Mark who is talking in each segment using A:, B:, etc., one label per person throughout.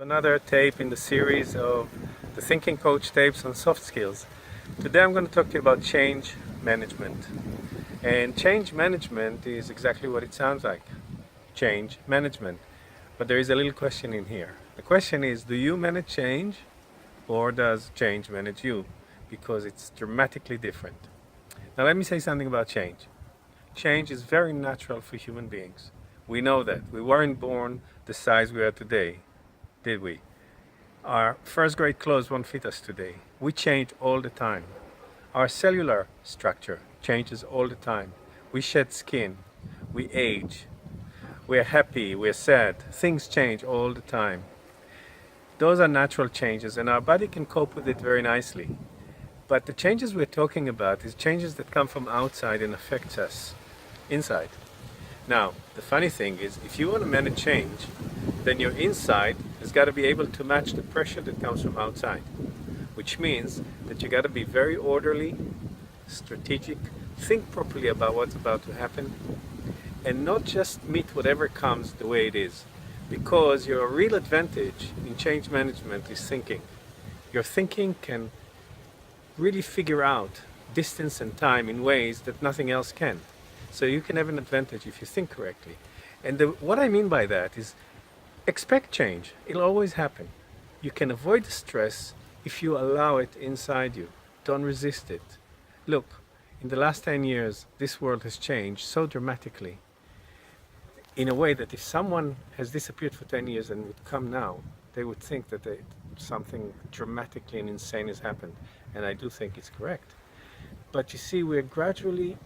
A: Another tape in the series of the Thinking Coach tapes on soft skills. Today I'm going to talk to you about change management. And change management is exactly what it sounds like. Change management. But there is a little question in here. The question is, do you manage change or does change manage you? Because it's dramatically different. Now let me say something about change. Change is very natural for human beings. We know that. We weren't born the size we are today, did we? Our first grade clothes won't fit us today. We change all the time. Our cellular structure changes all the time. We shed skin. We age. We're happy. We're sad. Things change all the time. Those are natural changes, and our body can cope with it very nicely. But the changes we're talking about is changes that come from outside and affect us inside. Now, the funny thing is, if you want to manage change, then your inside has got to be able to match the pressure that comes from outside, which means that you got to be very orderly, strategic, think properly about what's about to happen, and not just meet whatever comes the way it is. Because your real advantage in change management is thinking. Your thinking can really figure out distance and time in ways that nothing else can. So you can have an advantage if you think correctly. And what I mean by that is expect change. It'll always happen. You can avoid the stress if you allow it inside you. Don't resist it. Look, in the last 10 years, this world has changed so dramatically in a way that if someone has disappeared for 10 years and would come now, they would think that something dramatically and insane has happened. And I do think it's correct. But you see, we're gradually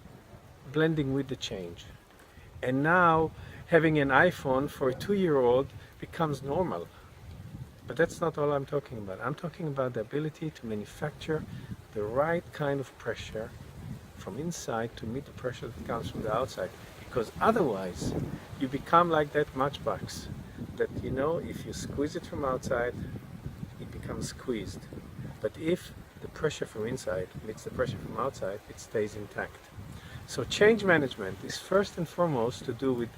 A: blending with the change. And now having an iPhone for a 2-year-old becomes normal. But that's not all I'm talking about. I'm talking about the ability to manufacture the right kind of pressure from inside to meet the pressure that comes from the outside. Because otherwise, you become like that matchbox that, if you squeeze it from outside, it becomes squeezed. But if the pressure from inside meets the pressure from outside, it stays intact. So change management is first and foremost to do with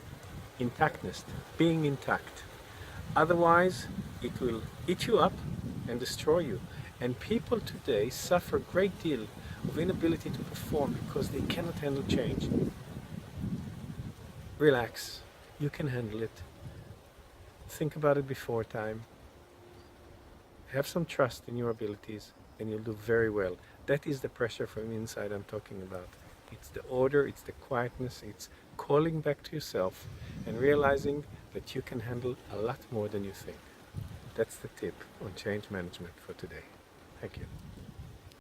A: intactness, being intact. Otherwise, it will eat you up and destroy you. And people today suffer a great deal of inability to perform because they cannot handle change. Relax. You can handle it. Think about it before time. Have some trust in your abilities and you'll do very well. That is the pressure from inside I'm talking about. It's the order, it's the quietness, it's calling back to yourself and realizing that you can handle a lot more than you think. That's the tip on change management for today. Thank you.